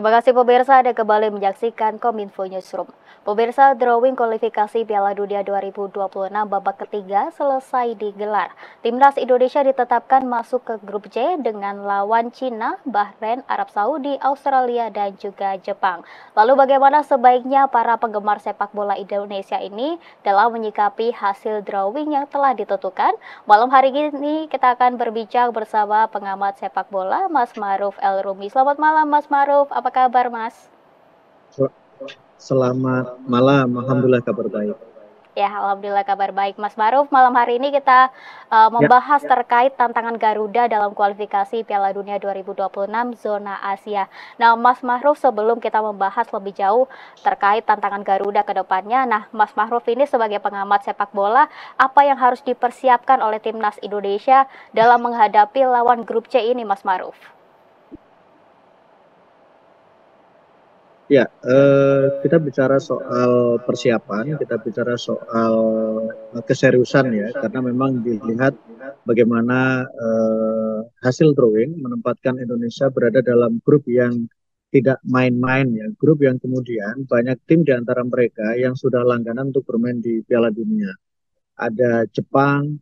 Terima kasih pemirsa, Anda kembali menyaksikan Kominfo Newsroom. Pemirsa, drawing kualifikasi Piala Dunia 2026 babak ketiga selesai digelar. Timnas Indonesia ditetapkan masuk ke grup C dengan lawan Cina, Bahrain, Arab Saudi, Australia, dan juga Jepang. Lalu bagaimana sebaiknya para penggemar sepak bola Indonesia ini dalam menyikapi hasil drawing yang telah ditentukan? Malam hari ini kita akan berbincang bersama pengamat sepak bola, Mas Maruf El Rumi. Selamat malam, Mas Maruf. Apa kabar, Mas? Selamat malam, alhamdulillah kabar baik. Ya, alhamdulillah kabar baik, Mas Maruf. Malam hari ini kita Ya, membahas terkait tantangan Garuda dalam kualifikasi Piala Dunia 2026 zona Asia. Nah, Mas Maruf, sebelum kita membahas lebih jauh terkait tantangan Garuda ke depannya, Mas Maruf ini sebagai pengamat sepak bola, apa yang harus dipersiapkan oleh timnas Indonesia dalam menghadapi lawan grup C ini, Mas Maruf? ya, kita bicara soal persiapan, kita bicara soal keseriusan ya, karena memang dilihat bagaimana hasil drawing menempatkan Indonesia berada dalam grup yang tidak main-main ya, grup yang kemudian banyak tim di antara mereka yang sudah langganan untuk bermain di Piala Dunia. Ada Jepang,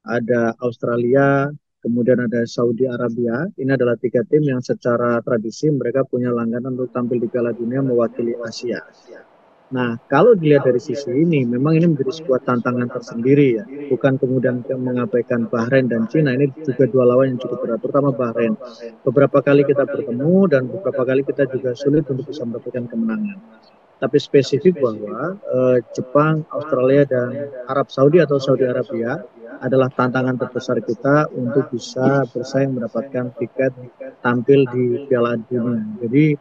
ada Australia, kemudian ada Saudi Arabia. Ini adalah tiga tim yang secara tradisi mereka punya langganan untuk tampil di Piala Dunia mewakili Asia. Nah, kalau dilihat dari sisi ini, memang ini menjadi sebuah tantangan tersendiri ya. Bukan kemudian mengabaikan Bahrain dan Cina, ini juga dua lawan yang cukup berat, terutama Bahrain. Beberapa kali kita bertemu dan beberapa kali kita juga sulit untuk bisa mendapatkan kemenangan. Tapi spesifik bahwa Jepang, Australia, dan Arab Saudi atau Saudi Arabia adalah tantangan terbesar kita untuk bisa bersaing mendapatkan tiket tampil di Piala Dunia. Jadi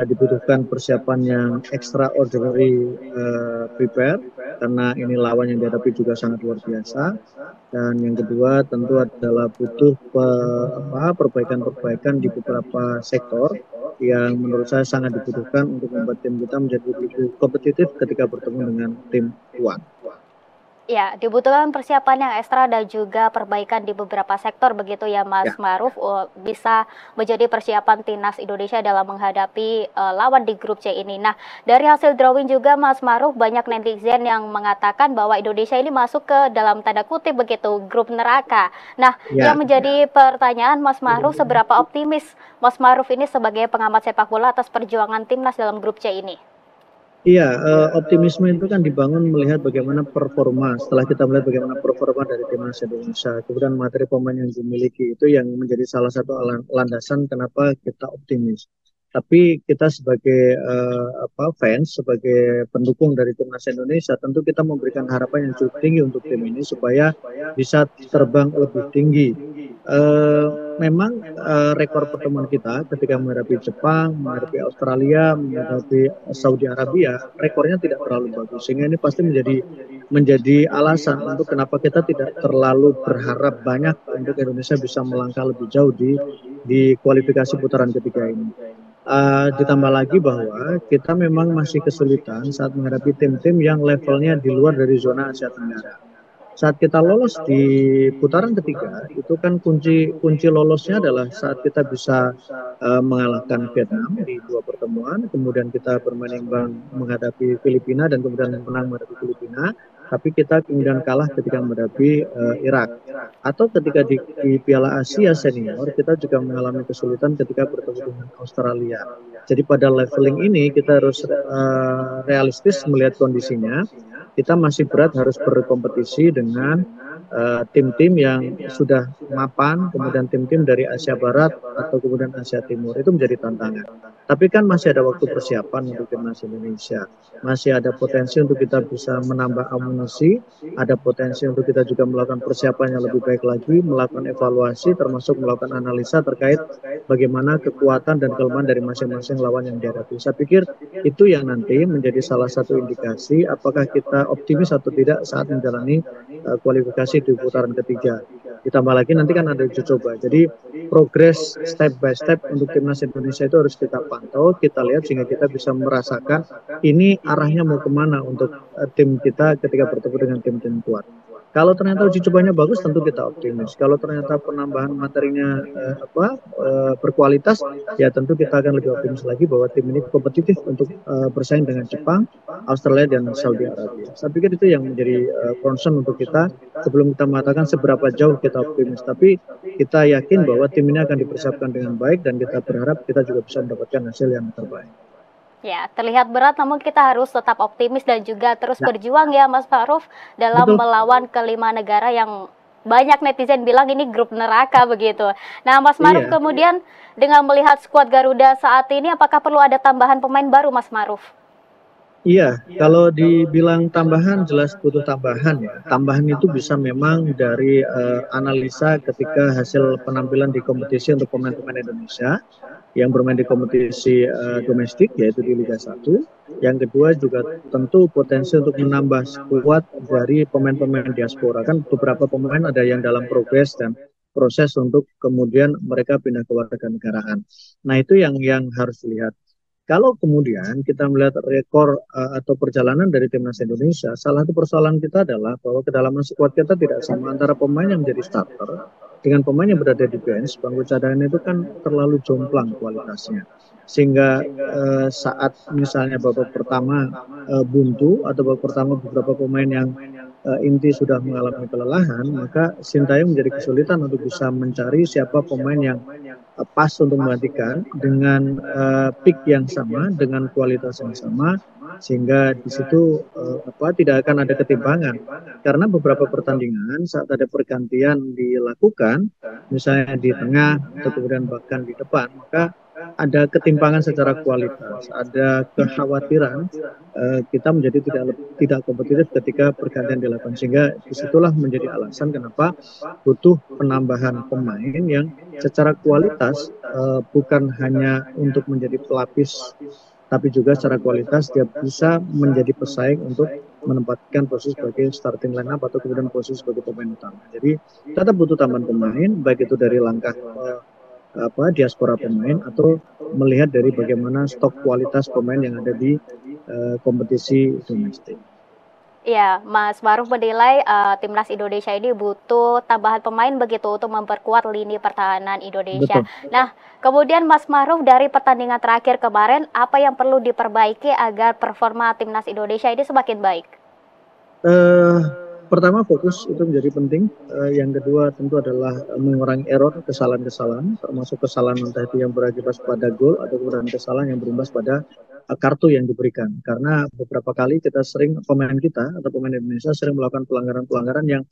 dibutuhkan persiapan yang extraordinary prepare karena ini lawan yang dihadapi juga sangat luar biasa. Dan yang kedua tentu adalah butuh perbaikan-perbaikan di beberapa sektor yang menurut saya sangat dibutuhkan untuk membuat tim kita menjadi lebih kompetitif ketika bertemu dengan tim kuat. Ya, dibutuhkan persiapan yang ekstra dan juga perbaikan di beberapa sektor begitu ya, Mas Ya, Maruf, bisa menjadi persiapan timnas Indonesia dalam menghadapi lawan di grup C ini. Nah, dari hasil drawing juga, Mas Maruf, banyak netizen yang mengatakan bahwa Indonesia ini masuk ke dalam tanda kutip begitu grup neraka. Nah, yang ya. menjadi pertanyaan Mas Maruf, seberapa optimis Mas Maruf ini sebagai pengamat sepak bola atas perjuangan timnas dalam grup C ini? Iya, optimisme itu kan dibangun melihat bagaimana performa. Setelah kita melihat bagaimana performa dari timnas Indonesia, kemudian materi pemain yang dimiliki itu yang menjadi salah satu landasan kenapa kita optimis. Tapi kita sebagai fans, sebagai pendukung dari timnas Indonesia, tentu kita memberikan harapan yang cukup tinggi untuk tim ini supaya bisa terbang lebih tinggi. Memang rekor pertemuan kita ketika menghadapi Jepang, menghadapi Australia, menghadapi Saudi Arabia, rekornya tidak terlalu bagus. Sehingga ini pasti menjadi alasan untuk kenapa kita tidak terlalu berharap banyak untuk Indonesia bisa melangkah lebih jauh di kualifikasi putaran ketiga ini. Ditambah lagi bahwa kita memang masih kesulitan saat menghadapi tim-tim yang levelnya di luar dari zona Asia Tenggara. Saat kita lolos di putaran ketiga, itu kan kunci kunci lolosnya adalah saat kita bisa mengalahkan Vietnam di dua pertemuan, kemudian kita bermain imbang menghadapi Filipina dan kemudian menang menghadapi Filipina, tapi kita kemudian kalah ketika menghadapi Irak. Atau ketika di Piala Asia Senior, kita juga mengalami kesulitan ketika bertemu dengan Australia. Jadi pada leveling ini kita harus realistis melihat kondisinya. Kita masih berat harus berkompetisi dengan tim-tim yang sudah mapan, kemudian tim-tim dari Asia Barat atau kemudian Asia Timur, itu menjadi tantangan. Tapi kan masih ada waktu persiapan untuk timnas Indonesia, masih ada potensi untuk kita bisa menambah amunisi, ada potensi untuk kita juga melakukan persiapan yang lebih baik lagi, melakukan evaluasi, termasuk melakukan analisa terkait bagaimana kekuatan dan kelemahan dari masing-masing lawan yang dihadapi. Saya pikir itu yang nanti menjadi salah satu indikasi apakah kita optimis atau tidak saat menjalani kualifikasi di putaran ketiga. Ditambah lagi nanti kan ada uji coba. Jadi progres step by step untuk timnas Indonesia itu harus kita pantau, kita lihat sehingga kita bisa merasakan ini arahnya mau kemana untuk tim kita ketika bertemu dengan tim-tim kuat. Kalau ternyata uji cobanya bagus, tentu kita optimis. Kalau ternyata penambahan materinya berkualitas, ya tentu kita akan lebih optimis lagi bahwa tim ini kompetitif untuk bersaing dengan Jepang, Australia, dan Saudi Arabia. Saya pikir itu yang menjadi concern untuk kita sebelum kita mengatakan seberapa jauh kita optimis. Tapi kita yakin bahwa tim ini akan dipersiapkan dengan baik dan kita berharap kita juga bisa mendapatkan hasil yang terbaik. Ya, terlihat berat namun kita harus tetap optimis dan juga terus Ya, berjuang ya Mas Ma'ruf dalam betul. melawan kelima negara yang banyak netizen bilang ini grup neraka begitu. Nah, Mas Ma'ruf Iya. kemudian dengan melihat skuad Garuda saat ini apakah perlu ada tambahan pemain baru Mas Ma'ruf? Iya, kalau dibilang tambahan jelas butuh tambahan ya. Tambahan itu bisa memang dari analisa ketika hasil penampilan di kompetisi untuk pemain-pemain Indonesia yang bermain di kompetisi domestik yaitu di Liga 1. Yang kedua juga tentu potensi untuk menambah skuad dari pemain-pemain diaspora. Kan beberapa pemain ada yang dalam progres dan proses untuk kemudian mereka pindah ke warga negaraan. Nah, itu yang harus dilihat. Kalau kemudian kita melihat rekor atau perjalanan dari timnas Indonesia, salah satu persoalan kita adalah bahwa kedalaman skuad kita tidak sama antara pemain yang menjadi starter dengan pemain yang berada di bench. Bangku cadangan itu kan terlalu jomplang kualitasnya, sehingga saat misalnya babak pertama buntu atau babak pertama beberapa pemain yang inti sudah mengalami kelelahan, maka Sintayong menjadi kesulitan untuk bisa mencari siapa pemain yang pas untuk menggantikan dengan peak yang sama, dengan kualitas yang sama, sehingga di situ tidak akan ada ketimpangan. Karena beberapa pertandingan saat ada pergantian dilakukan, misalnya di tengah atau kemudian bahkan di depan, maka ada ketimpangan secara kualitas, ada kekhawatiran kita menjadi tidak kompetitif ketika pergantian dilakukan, sehingga disitulah menjadi alasan kenapa butuh penambahan pemain yang secara kualitas bukan hanya untuk menjadi pelapis, tapi juga secara kualitas dia bisa menjadi pesaing untuk menempatkan posisi sebagai starting line up atau kemudian posisi sebagai pemain utama. Jadi tetap butuh tambahan pemain, baik itu dari langkah diaspora pemain atau melihat dari bagaimana stok kualitas pemain yang ada di kompetisi domestik. Ya, Mas Ma'ruf menilai timnas Indonesia ini butuh tambahan pemain begitu untuk memperkuat lini pertahanan Indonesia. Betul. Nah, kemudian Mas Ma'ruf dari pertandingan terakhir kemarin, apa yang perlu diperbaiki agar performa timnas Indonesia ini semakin baik? Pertama fokus itu menjadi penting. Yang kedua tentu adalah mengurangi error, kesalahan-kesalahan, termasuk kesalahan entah itu yang berakibat pada gol atau kemudian kesalahan yang berimbas pada kartu yang diberikan. Karena beberapa kali kita sering pemain kita atau pemain Indonesia sering melakukan pelanggaran-pelanggaran yang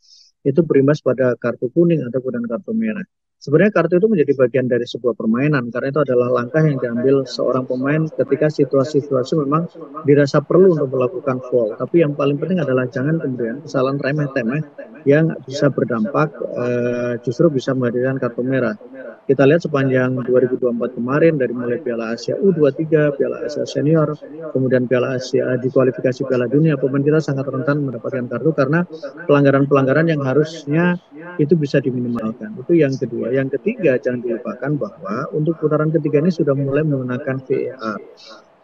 itu berimbas pada kartu kuning atau kemudian kartu merah. Sebenarnya kartu itu menjadi bagian dari sebuah permainan karena itu adalah langkah yang diambil seorang pemain ketika situasi-situasi memang dirasa perlu untuk melakukan foul. Tapi yang paling penting adalah jangan kemudian kesalahan remeh-temeh yang bisa berdampak justru bisa menghadirkan kartu merah. Kita lihat sepanjang 2024 kemarin dari mulai Piala Asia U23, Piala Asia Senior, kemudian Piala Asia di kualifikasi Piala Dunia, pemain kita sangat rentan mendapatkan kartu karena pelanggaran-pelanggaran yang harusnya itu bisa diminimalkan. Itu yang kedua. Yang ketiga, jangan dilupakan bahwa untuk putaran ketiga ini sudah mulai menggunakan VAR.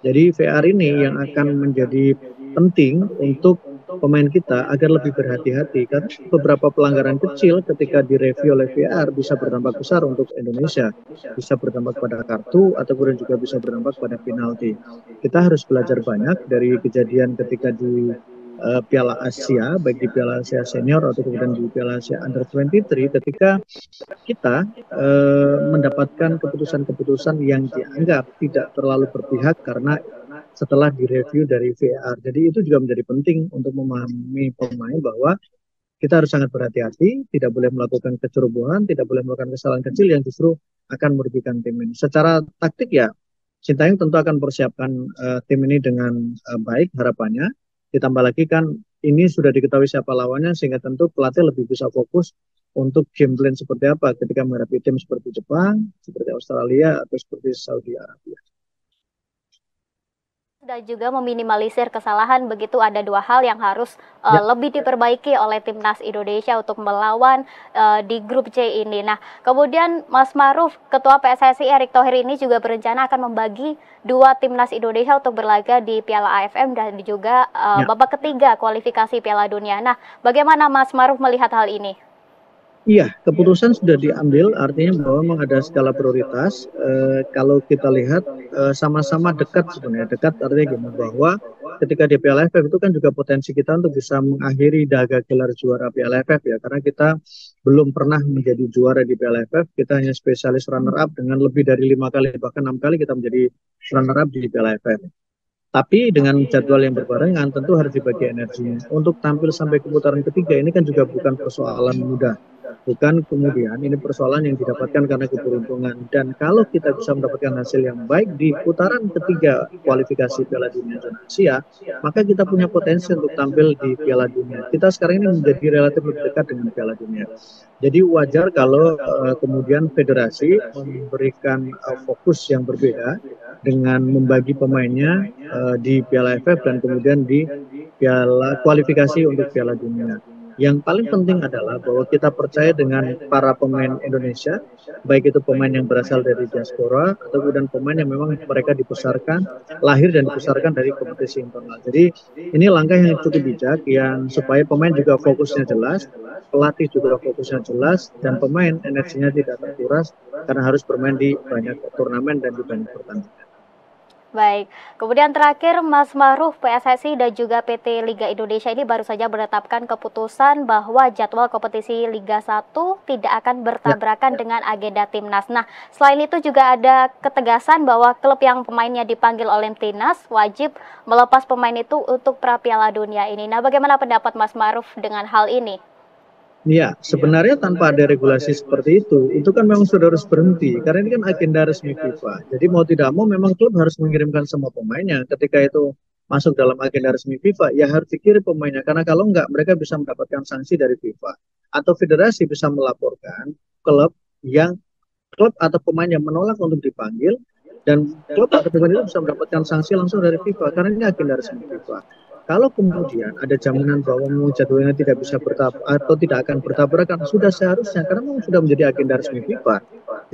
Jadi VAR ini yang akan menjadi penting untuk pemain kita agar lebih berhati-hati karena beberapa pelanggaran kecil ketika direview oleh VAR bisa berdampak besar untuk Indonesia, bisa berdampak pada kartu atau kemudian juga bisa berdampak pada penalti. Kita harus belajar banyak dari kejadian ketika di Piala Asia, baik di Piala Asia Senior atau kemudian di Piala Asia Under 23 ketika kita mendapatkan keputusan-keputusan yang dianggap tidak terlalu berpihak karena setelah direview dari VAR. Jadi itu juga menjadi penting untuk memahami pemain bahwa kita harus sangat berhati-hati, tidak boleh melakukan kecerobohan, tidak boleh melakukan kesalahan kecil yang justru akan merugikan tim ini. Secara taktik ya, Sintayong tentu akan persiapkan tim ini dengan baik harapannya. Ditambah lagi kan ini sudah diketahui siapa lawannya sehingga tentu pelatih lebih bisa fokus untuk game plan seperti apa ketika menghadapi tim seperti Jepang, seperti Australia atau seperti Saudi Arabia. dan juga meminimalisir kesalahan, begitu ada dua hal yang harus Ya, lebih diperbaiki oleh timnas Indonesia untuk melawan di grup C ini. Nah, kemudian Mas Maruf, Ketua PSSI Erick Thohir ini juga berencana akan membagi dua timnas Indonesia untuk berlaga di Piala AFF dan juga ya. babak ketiga kualifikasi Piala Dunia. Nah, bagaimana Mas Maruf melihat hal ini? Iya, keputusan sudah diambil, artinya bahwa memang ada skala prioritas. Kalau kita lihat sama-sama dekat sebenarnya, dekat artinya gini, bahwa ketika di Piala AFF itu kan juga potensi kita untuk bisa mengakhiri dahaga gelar juara Piala AFF ya, karena kita belum pernah menjadi juara di Piala AFF, kita hanya spesialis runner up dengan lebih dari 5 kali bahkan 6 kali kita menjadi runner up di Piala AFF. Tapi dengan jadwal yang berbarengan tentu harus dibagi energinya. Untuk tampil sampai ke putaran ketiga ini kan juga bukan persoalan mudah. Bukan kemudian ini persoalan yang didapatkan karena keberuntungan. Dan kalau kita bisa mendapatkan hasil yang baik di putaran ketiga kualifikasi Piala Dunia dan Asia, maka kita punya potensi untuk tampil di Piala Dunia. Kita sekarang ini menjadi relatif lebih dekat dengan Piala Dunia. Jadi wajar kalau kemudian federasi memberikan fokus yang berbeda dengan membagi pemainnya di Piala AFF dan kemudian di Piala kualifikasi untuk Piala Dunia. Yang paling penting adalah bahwa kita percaya dengan para pemain Indonesia, baik itu pemain yang berasal dari diaspora atau kemudian pemain yang memang mereka dibesarkan, lahir dan dibesarkan dari kompetisi internal. Jadi ini langkah yang cukup bijak yang supaya pemain juga fokusnya jelas, pelatih juga fokusnya jelas, dan pemain energinya tidak terkuras karena harus bermain di banyak turnamen dan di banyak pertandingan. Baik, kemudian terakhir Mas Maruf, PSSI dan juga PT Liga Indonesia ini baru saja menetapkan keputusan bahwa jadwal kompetisi Liga 1 tidak akan Ya. bertabrakan dengan agenda Timnas. Nah, selain itu juga ada ketegasan bahwa klub yang pemainnya dipanggil oleh Timnas wajib melepas pemain itu untuk pra Piala Dunia ini. Nah, bagaimana pendapat Mas Maruf dengan hal ini? Ya, sebenarnya tanpa ada regulasi seperti itu kan memang sudah harus berhenti. Karena ini kan agenda resmi FIFA. Jadi mau tidak mau memang klub harus mengirimkan semua pemainnya. Ketika itu masuk dalam agenda resmi FIFA, ya harus dikirim pemainnya. Karena kalau enggak, mereka bisa mendapatkan sanksi dari FIFA. Atau federasi bisa melaporkan klub yang klub atau pemain yang menolak untuk dipanggil dan klub atau pemain itu bisa mendapatkan sanksi langsung dari FIFA karena ini agenda resmi FIFA. Kalau kemudian ada jaminan bahwa memang jadwalnya tidak bisa atau tidak akan bertabrakan, sudah seharusnya karena memang sudah menjadi agenda resmi FIFA.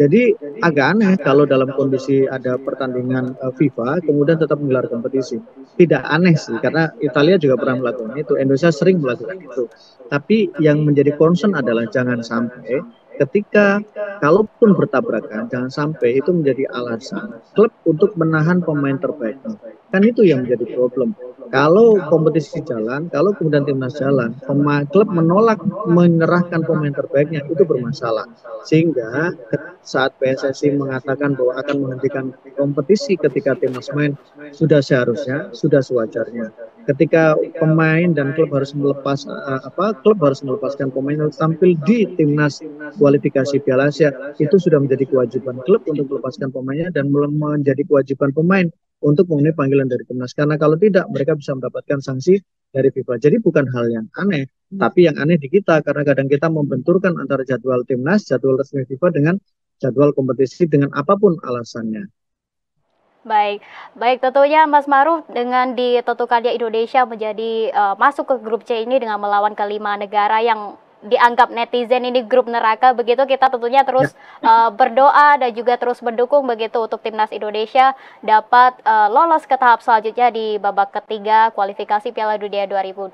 Jadi agak aneh kalau dalam kondisi ada pertandingan FIFA kemudian tetap menggelar kompetisi. Tidak aneh sih karena Italia juga pernah melakukan itu, Indonesia sering melakukan itu. Tapi yang menjadi concern adalah jangan sampai ketika kalaupun bertabrakan, jangan sampai itu menjadi alasan klub untuk menahan pemain terbaiknya. Kan itu yang menjadi problem. Kalau kompetisi jalan, kalau kemudian timnas jalan, klub menolak menyerahkan pemain terbaiknya itu bermasalah. Sehingga saat PSSI mengatakan bahwa akan menghentikan kompetisi ketika timnas main, sudah seharusnya, sudah sewajarnya. Ketika pemain dan klub harus klub harus melepaskan pemain untuk tampil di timnas kualifikasi Piala Asia, itu sudah menjadi kewajiban klub untuk melepaskan pemainnya dan menjadi kewajiban pemain untuk memenuhi panggilan dari timnas. Karena kalau tidak, mereka bisa mendapatkan sanksi dari FIFA. Jadi bukan hal yang aneh, tapi yang aneh di kita karena kadang kita membenturkan antara jadwal timnas, jadwal resmi FIFA dengan jadwal kompetisi dengan apapun alasannya. Baik, baik tentunya Mas Maruf dengan ditentukannya Indonesia menjadi masuk ke grup C ini dengan melawan kelima negara yang dianggap netizen ini grup neraka begitu, kita tentunya Ya, terus berdoa dan juga terus mendukung begitu untuk timnas Indonesia dapat lolos ke tahap selanjutnya di babak ketiga kualifikasi Piala Dunia 2026.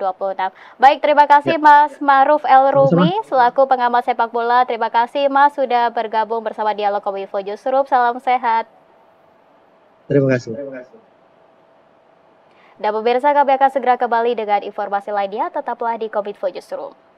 Baik, terima ya, kasih Mas Maruf El sama-sama. Rumi selaku pengamat sepak bola. Terima kasih Mas sudah bergabung bersama Dialog Kominfo Newsroom. Salam sehat. Terima kasih. Dan pemirsa, kami akan segera kembali dengan informasi lainnya. Tetaplah di Kominfo Newsroom.